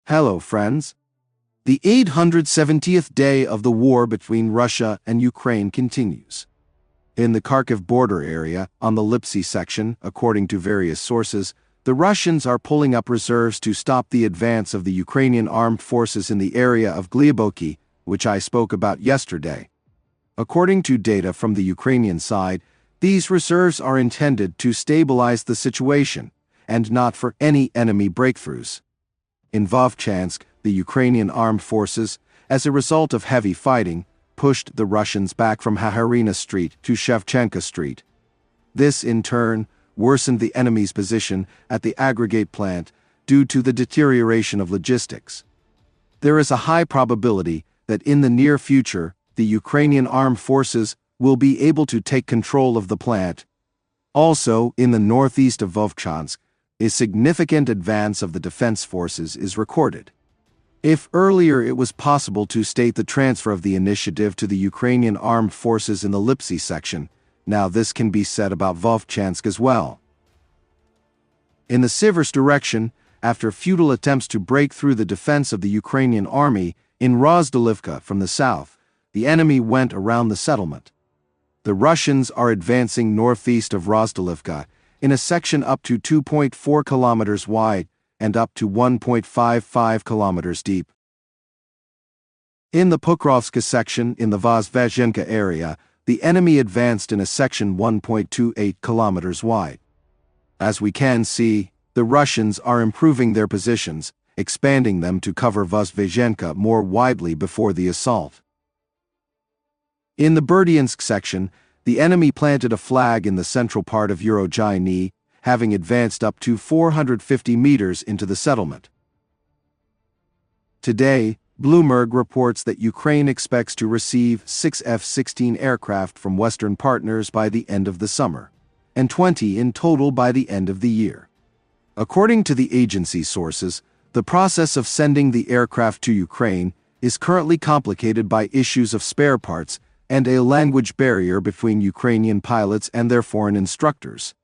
Hello, friends. The 870th day of the war between Russia and Ukraine continues. In the Kharkiv border area, on the Lyptsi section, according to various sources, the Russians are pulling up reserves to stop the advance of the Ukrainian armed forces in the area of Hlyboke, which I spoke about yesterday. According to data from the Ukrainian side, these reserves are intended to stabilize the situation, and not for any enemy breakthroughs. In Vovchansk, the Ukrainian armed forces, as a result of heavy fighting, pushed the Russians back from Haharina Street to Shevchenka Street. This, in turn, worsened the enemy's position at the aggregate plant due to the deterioration of logistics. There is a high probability that in the near future, the Ukrainian armed forces will be able to take control of the plant. Also, in the northeast of Vovchansk, a significant advance of the defense forces is recorded. If earlier it was possible to state the transfer of the initiative to the Ukrainian armed forces in the Lyptsi section, now this can be said about Vovchansk as well. In the Siversk direction, after futile attempts to break through the defense of the Ukrainian army in Rozdolivka from the south, the enemy went around the settlement. The Russians are advancing northeast of Rozdolivka in a section up to 2.4 kilometers wide and up to 1.55 kilometers deep. In the Pokrovsk section in the Vozdvyzhenka area, the enemy advanced in a section 1.28 kilometers wide. As we can see, the Russians are improving their positions, expanding them to cover Vozdvyzhenka more widely before the assault. In the Berdiansk section, the enemy planted a flag in the central part of Urozhaine, having advanced up to 450 meters into the settlement. Today, Bloomberg reports that Ukraine expects to receive 6 F-16 aircraft from Western partners by the end of the summer, and 20 in total by the end of the year. According to the agency sources, the process of sending the aircraft to Ukraine is currently complicated by issues of spare parts and a language barrier between Ukrainian pilots and their foreign instructors.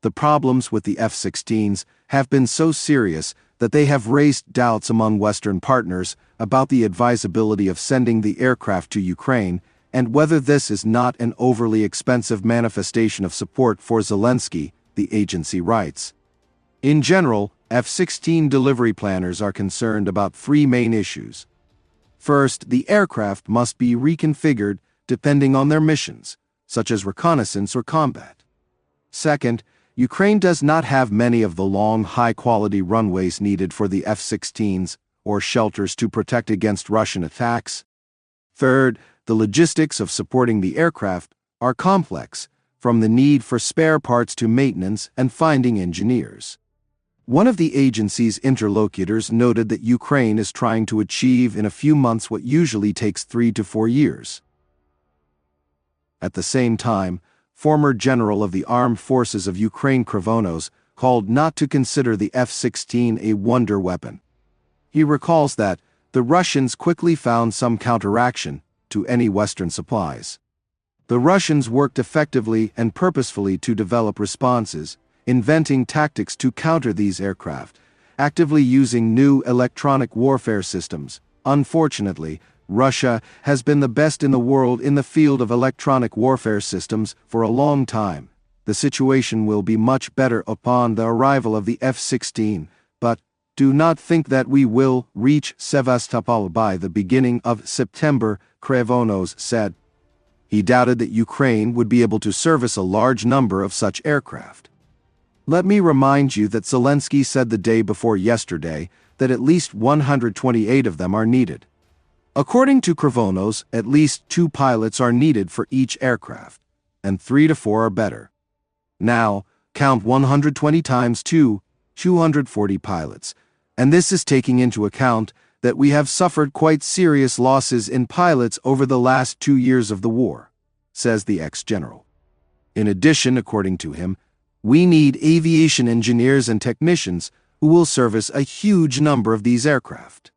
The problems with the F-16s have been so serious that they have raised doubts among Western partners about the advisability of sending the aircraft to Ukraine and whether this is not an overly expensive manifestation of support for Zelensky, the agency writes. In general, F-16 delivery planners are concerned about three main issues. First, the aircraft must be reconfigured depending on their missions, such as reconnaissance or combat. Second, Ukraine does not have many of the long, high-quality runways needed for the F-16s or shelters to protect against Russian attacks. Third, the logistics of supporting the aircraft are complex, from the need for spare parts to maintenance and finding engineers. One of the agency's interlocutors noted that Ukraine is trying to achieve in a few months what usually takes 3 to 4 years. At the same time, former general of the armed forces of Ukraine Krivonos called not to consider the F-16 a wonder weapon. He recalls that the Russians quickly found some counteraction to any Western supplies. The Russians worked effectively and purposefully to develop responses, inventing tactics to counter these aircraft, actively using new electronic warfare systems. Unfortunately, Russia has been the best in the world in the field of electronic warfare systems for a long time. The situation will be much better upon the arrival of the F-16, but do not think that we will reach Sevastopol by the beginning of September, Krivonos said. He doubted that Ukraine would be able to service a large number of such aircraft. Let me remind you that Zelensky said the day before yesterday that at least 128 of them are needed. According to Krivonos, at least 2 pilots are needed for each aircraft, and 3 to 4 are better. Now, count 120 times 2, 240 pilots, and this is taking into account that we have suffered quite serious losses in pilots over the last 2 years of the war, says the ex-general. In addition, according to him, we need aviation engineers and technicians who will service a huge number of these aircraft.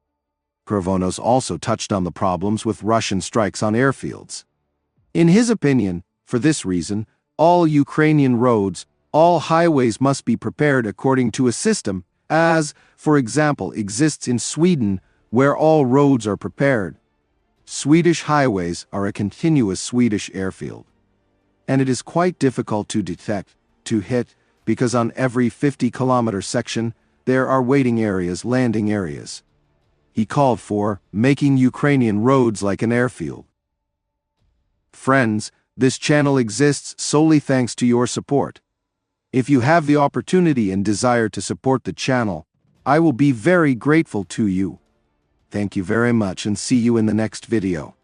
Krivonos also touched on the problems with Russian strikes on airfields. In his opinion, for this reason, all Ukrainian roads, all highways must be prepared according to a system as, for example, exists in Sweden, where all roads are prepared. Swedish highways are a continuous Swedish airfield. And it is quite difficult to detect, to hit, because on every 50-kilometer section, there are waiting areas, landing areas. He called for making Ukrainian roads like an airfield. Friends, this channel exists solely thanks to your support. If you have the opportunity and desire to support the channel, I will be very grateful to you. Thank you very much and see you in the next video.